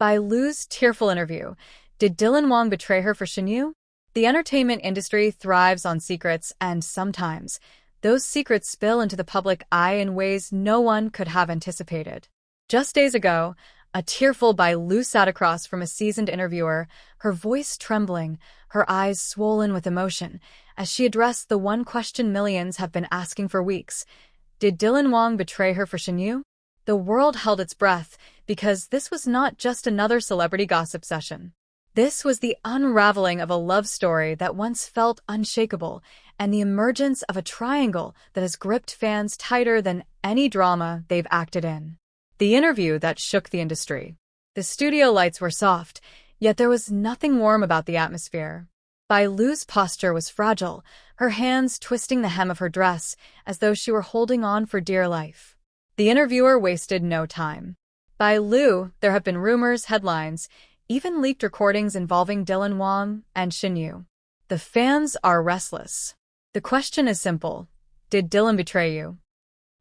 By Lu's Tearful interview, did Dylan Wang betray her for Shen Yue? The entertainment industry thrives on secrets, and sometimes those secrets spill into the public eye in ways no one could have anticipated. Just days ago, a Tearful by Lu sat across from a seasoned interviewer, her voice trembling, her eyes swollen with emotion, as she addressed the one question millions have been asking for weeks. Did Dylan Wang betray her for Shen Yue? The world held its breath, because this was not just another celebrity gossip session. This was the unraveling of a love story that once felt unshakable, and the emergence of a triangle that has gripped fans tighter than any drama they've acted in. The interview that shook the industry. The studio lights were soft, yet there was nothing warm about the atmosphere. Bai Lu's posture was fragile, her hands twisting the hem of her dress as though she were holding on for dear life. The interviewer wasted no time. Bai Lu, there have been rumors, headlines, even leaked recordings involving Dylan Wang and Shen Yue. The fans are restless. The question is simple. Did Dylan betray you?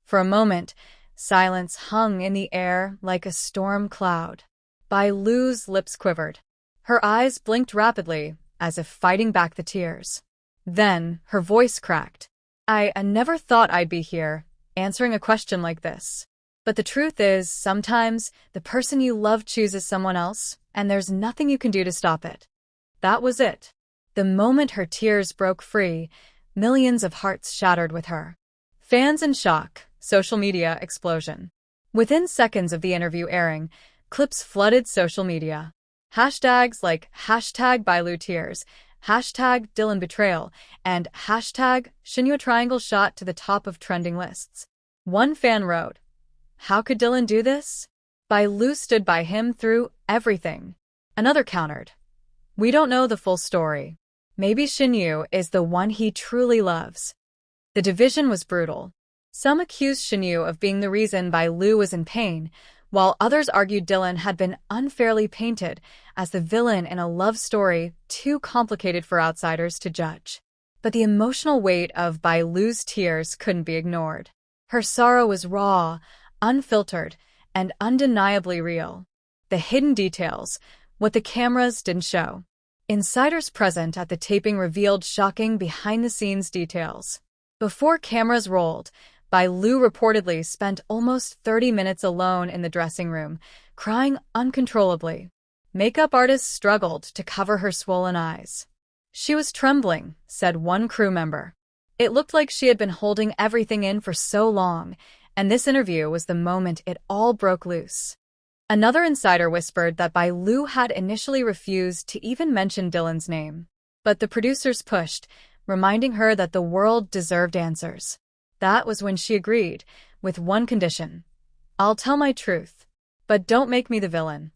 For a moment, silence hung in the air like a storm cloud. Bai Lu's lips quivered. Her eyes blinked rapidly, as if fighting back the tears. Then, her voice cracked. I never thought I'd be here, answering a question like this. But the truth is, sometimes, the person you love chooses someone else, and there's nothing you can do to stop it. That was it. The moment her tears broke free, millions of hearts shattered with her. Fans in shock, social media explosion. Within seconds of the interview airing, clips flooded social media. Hashtags like #BaiLuTears, #Dylan Betrayal, and #Shen Yue Triangle shot to the top of trending lists. One fan wrote, "How could Dylan do this? Bai Lu stood by him through everything." Another countered, "We don't know the full story. Maybe Shen Yue is the one he truly loves." The division was brutal. Some accused Shen Yue of being the reason Bai Lu was in pain, while others argued Dylan had been unfairly painted as the villain in a love story too complicated for outsiders to judge. But the emotional weight of Bai Lu's tears couldn't be ignored. Her sorrow was raw, unfiltered, and undeniably real. The hidden details, what the cameras didn't show. Insiders present at the taping revealed shocking behind-the-scenes details. Before cameras rolled, Bai Lu reportedly spent almost 30 minutes alone in the dressing room, crying uncontrollably. Makeup artists struggled to cover her swollen eyes. She was trembling, said one crew member. It looked like she had been holding everything in for so long, and this interview was the moment it all broke loose. Another insider whispered that Bai Lu had initially refused to even mention Dylan's name. But the producers pushed, reminding her that the world deserved answers. That was when she agreed, with one condition. "I'll tell my truth, but don't make me the villain."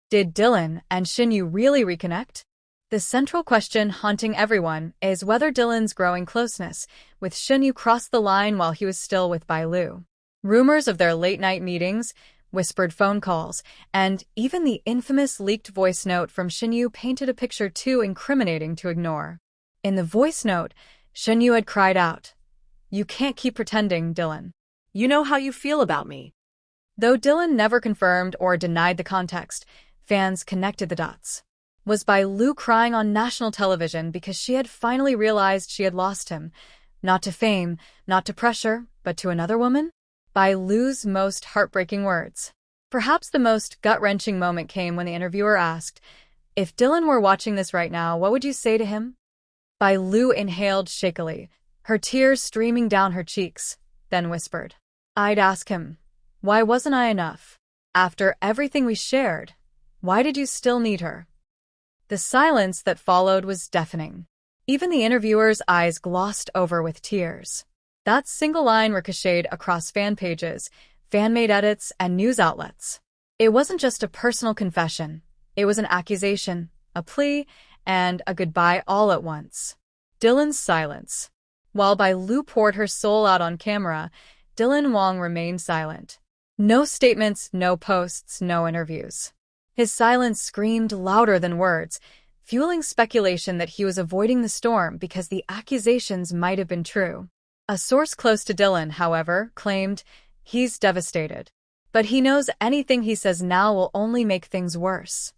Did Dylan and Shen Yue really reconnect? The central question haunting everyone is whether Dylan's growing closeness with Shen Yue crossed the line while he was still with Bai Lu. Rumors of their late-night meetings, whispered phone calls, and even the infamous leaked voice note from Shen Yue painted a picture too incriminating to ignore. In the voice note, Shen Yue had cried out, "You can't keep pretending, Dylan. You know how you feel about me." Though Dylan never confirmed or denied the context, fans connected the dots. Was Bai Lu crying on national television because she had finally realized she had lost him, not to fame, not to pressure, but to another woman? Bai Lu's most heartbreaking words. Perhaps the most gut-wrenching moment came when the interviewer asked, "If Dylan were watching this right now, what would you say to him?" Bai Lu inhaled shakily, her tears streaming down her cheeks, then whispered, "I'd ask him, why wasn't I enough? After everything we shared, why did you still need her?" The silence that followed was deafening. Even the interviewer's eyes glossed over with tears. That single line ricocheted across fan pages, fan-made edits, and news outlets. It wasn't just a personal confession. It was an accusation, a plea, and a goodbye all at once. Dylan's silence. While Bai Lu poured her soul out on camera, Dylan Wang remained silent. No statements, no posts, no interviews. His silence screamed louder than words, fueling speculation that he was avoiding the storm because the accusations might have been true. A source close to Dylan, however, claimed, "He's devastated. But he knows anything he says now will only make things worse.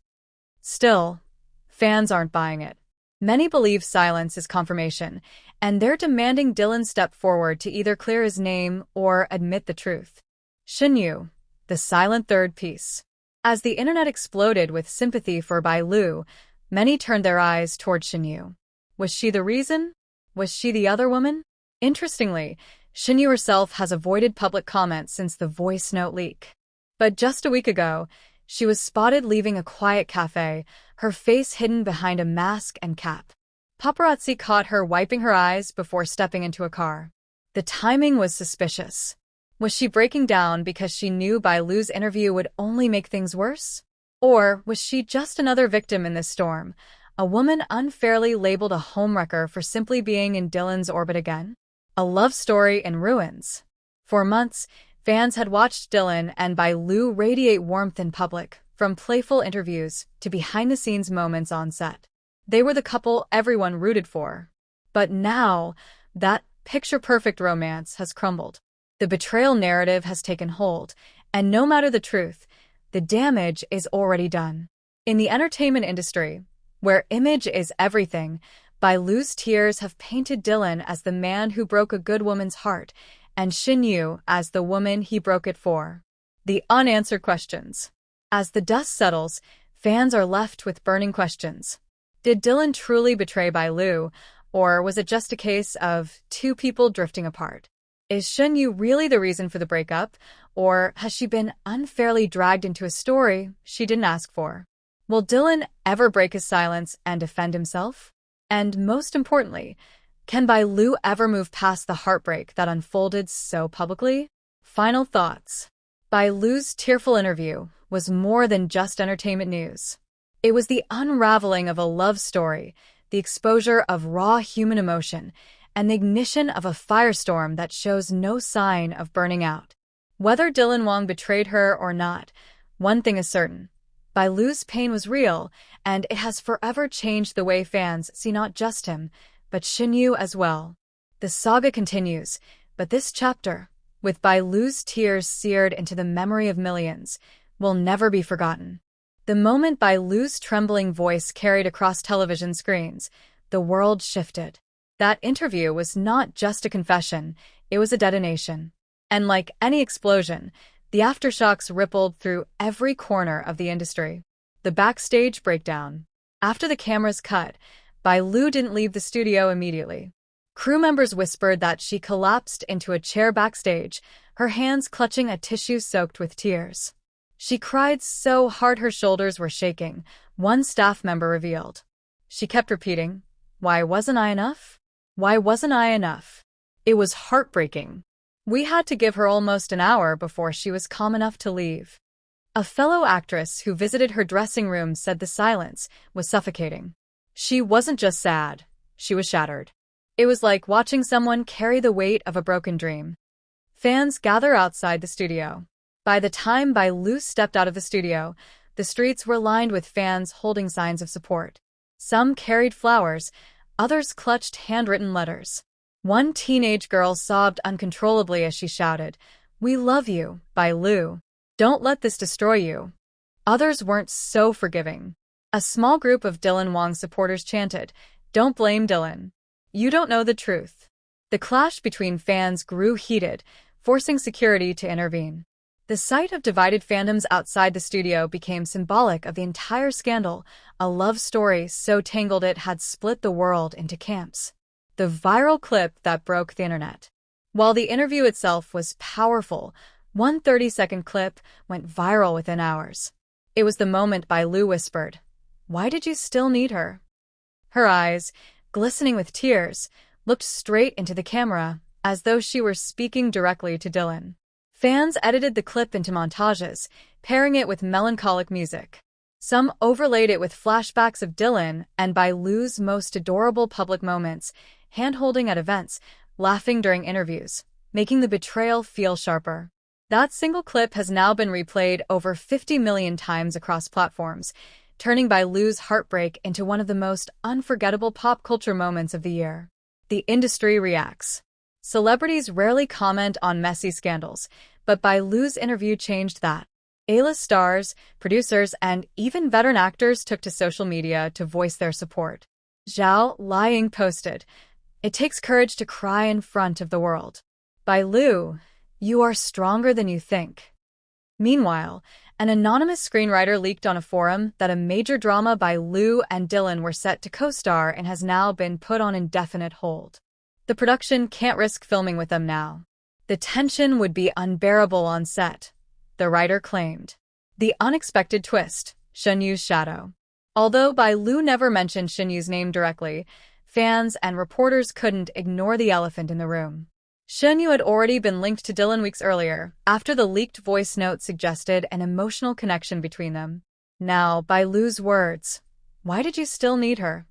Still, fans aren't buying it. Many believe silence is confirmation, and they're demanding Dylan step forward to either clear his name or admit the truth. Shen Yue, the silent third piece. As the internet exploded with sympathy for Bai Lu, many turned their eyes toward Shen Yue. Was she the reason? Was she the other woman? Interestingly, Shen Yue herself has avoided public comment since the voice note leak. But just a week ago, she was spotted leaving a quiet cafe, her face hidden behind a mask and cap. Paparazzi caught her wiping her eyes before stepping into a car. The timing was suspicious. Was she breaking down because she knew Bai Lu's interview would only make things worse? Or was she just another victim in this storm, a woman unfairly labeled a homewrecker for simply being in Dylan's orbit again? A love story in ruins. For months, fans had watched Dylan and Bai Lu radiate warmth in public, from playful interviews to behind-the-scenes moments on set. They were the couple everyone rooted for. But now, that picture-perfect romance has crumbled. The betrayal narrative has taken hold, and no matter the truth, the damage is already done. In the entertainment industry, where image is everything, Bai Lu's tears have painted Dylan as the man who broke a good woman's heart, and Shen Yue as the woman he broke it for. The unanswered questions. As the dust settles, fans are left with burning questions. Did Dylan truly betray Bai Lu, or was it just a case of two people drifting apart? Is Shen Yue really the reason for the breakup, or has she been unfairly dragged into a story she didn't ask for? Will Dylan ever break his silence and defend himself? And most importantly, can Bai Lu ever move past the heartbreak that unfolded so publicly? Final thoughts. Bai Lu's tearful interview was more than just entertainment news. It was the unraveling of a love story, the exposure of raw human emotion, and the ignition of a firestorm that shows no sign of burning out. Whether Dylan Wang betrayed her or not, one thing is certain. Bai Lu's pain was real, and it has forever changed the way fans see not just him, but Shen Yue as well. The saga continues, but this chapter, with Bai Lu's tears seared into the memory of millions, will never be forgotten. The moment Bai Lu's trembling voice carried across television screens, the world shifted. That interview was not just a confession, it was a detonation. And like any explosion, the aftershocks rippled through every corner of the industry. The backstage breakdown. After the cameras cut, Bai Lu didn't leave the studio immediately. Crew members whispered that she collapsed into a chair backstage, her hands clutching a tissue soaked with tears. She cried so hard her shoulders were shaking, one staff member revealed. She kept repeating, "Why wasn't I enough? Why wasn't I enough?" It was heartbreaking. We had to give her almost an hour before she was calm enough to leave. A fellow actress who visited her dressing room said the silence was suffocating. She wasn't just sad, she was shattered. It was like watching someone carry the weight of a broken dream. Fans gather outside the studio. By the time Bai Lu stepped out of the studio, the streets were lined with fans holding signs of support. Some carried flowers, others clutched handwritten letters. One teenage girl sobbed uncontrollably as she shouted, "We love you, Bai Lu. Don't let this destroy you." Others weren't so forgiving. A small group of Dylan Wang supporters chanted, "Don't blame Dylan. You don't know the truth." The clash between fans grew heated, forcing security to intervene. The sight of divided fandoms outside the studio became symbolic of the entire scandal, a love story so tangled it had split the world into camps. The viral clip that broke the internet. While the interview itself was powerful, one 30-second clip went viral within hours. It was the moment Bai Lu whispered, "Why did you still need her?" Her eyes, glistening with tears, looked straight into the camera, as though she were speaking directly to Dylan. Fans edited the clip into montages, pairing it with melancholic music. Some overlaid it with flashbacks of Dylan and Bai Lu's most adorable public moments, hand-holding at events, laughing during interviews, making the betrayal feel sharper. That single clip has now been replayed over 50 million times across platforms, turning Bai Lu's heartbreak into one of the most unforgettable pop culture moments of the year. The industry reacts. Celebrities rarely comment on messy scandals, But Bai Lu's interview changed that. A-list stars, producers, and even veteran actors took to social media to voice their support. Zhao Liang posted, "It takes courage to cry in front of the world. Bai Lu, you are stronger than you think." Meanwhile, an anonymous screenwriter leaked on a forum that a major drama by Lu and Dylan were set to co-star and has now been put on indefinite hold. The production can't risk filming with them now. The tension would be unbearable on set, the writer claimed. The unexpected twist, Shen Yue's shadow. Although Bai Lu never mentioned Shen Yue's name directly, fans and reporters couldn't ignore the elephant in the room. Shen Yue had already been linked to Dylan weeks earlier, after the leaked voice note suggested an emotional connection between them. Now, Bai Lu's words, "Why did you still need her?"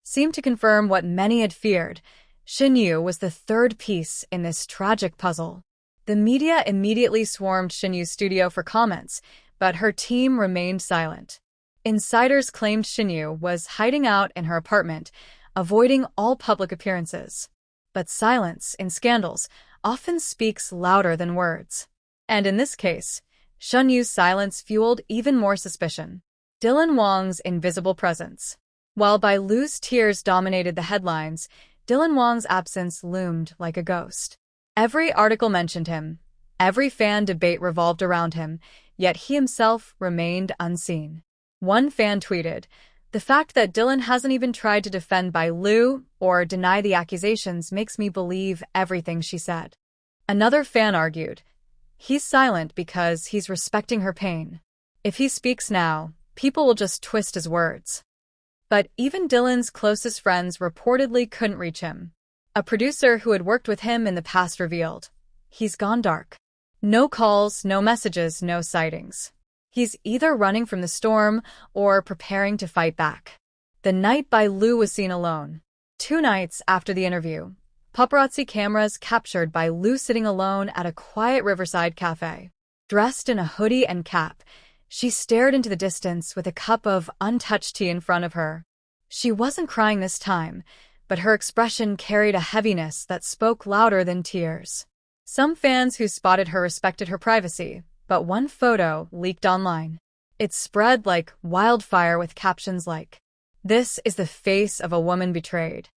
seemed to confirm what many had feared. Shen Yue was the third piece in this tragic puzzle. The media immediately swarmed Shen Yue's studio for comments, but her team remained silent. Insiders claimed Shen Yue was hiding out in her apartment, avoiding all public appearances. But silence in scandals often speaks louder than words. And in this case, Shen Yue's silence fueled even more suspicion. Dylan Wang's invisible presence. While Bai Lu's tears dominated the headlines, Dylan Wang's absence loomed like a ghost. Every article mentioned him. Every fan debate revolved around him, yet he himself remained unseen. One fan tweeted, "The fact that Dylan hasn't even tried to defend Bai Lu or deny the accusations makes me believe everything she said." Another fan argued, "He's silent because he's respecting her pain. If he speaks now, people will just twist his words." But even Dylan's closest friends reportedly couldn't reach him. A producer who had worked with him in the past revealed, "He's gone dark. No calls, no messages, no sightings. He's either running from the storm or preparing to fight back." The night Bai Lu was seen alone. 2 nights after the interview, paparazzi cameras captured Bai Lu sitting alone at a quiet riverside cafe. Dressed in a hoodie and cap, she stared into the distance with a cup of untouched tea in front of her. She wasn't crying this time, but her expression carried a heaviness that spoke louder than tears. Some fans who spotted her respected her privacy, but one photo leaked online. It spread like wildfire with captions like, "This is the face of a woman betrayed.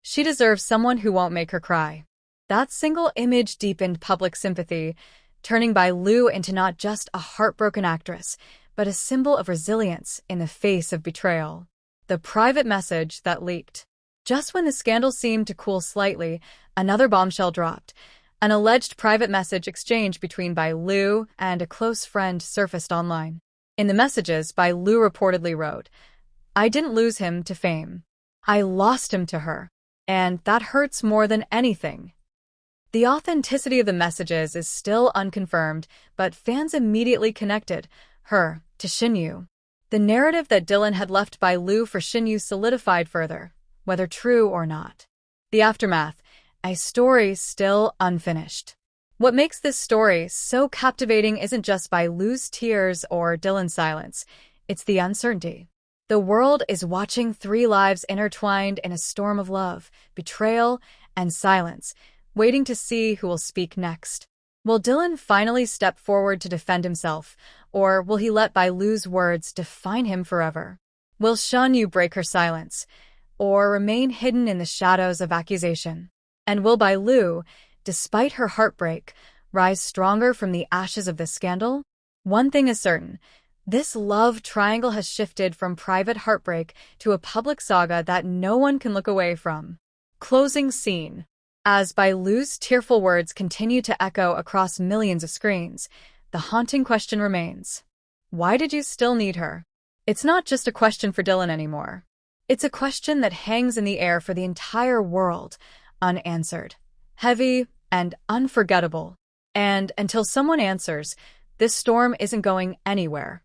She deserves someone who won't make her cry." That single image deepened public sympathy, turning Bai Lu into not just a heartbroken actress, but a symbol of resilience in the face of betrayal. The private message that leaked. Just when the scandal seemed to cool slightly, another bombshell dropped. An alleged private message exchange between Bai Lu and a close friend surfaced online. In the messages, Bai Lu reportedly wrote, "I didn't lose him to fame. I lost him to her. And that hurts more than anything." The authenticity of the messages is still unconfirmed, but fans immediately connected her to Shen Yue. The narrative that Dylan had left Bai Lu for Shen Yue solidified further, whether true or not. The aftermath. A story still unfinished. What makes this story so captivating isn't just Bai Lu's tears or Dylan's silence, it's the uncertainty. The world is watching 3 lives intertwined in a storm of love, betrayal, and silence, waiting to see who will speak next. Will Dylan finally step forward to defend himself, or will he let Bai Lu's words define him forever? Will Shen Yue break her silence, or remain hidden in the shadows of accusation? And will Bai Lu, despite her heartbreak, rise stronger from the ashes of this scandal? One thing is certain, this love triangle has shifted from private heartbreak to a public saga that no one can look away from. Closing scene. As Bai Lu's tearful words continue to echo across millions of screens, the haunting question remains. Why did you still need her? It's not just a question for Dylan anymore. It's a question that hangs in the air for the entire world, unanswered, heavy, and unforgettable. And until someone answers, this storm isn't going anywhere.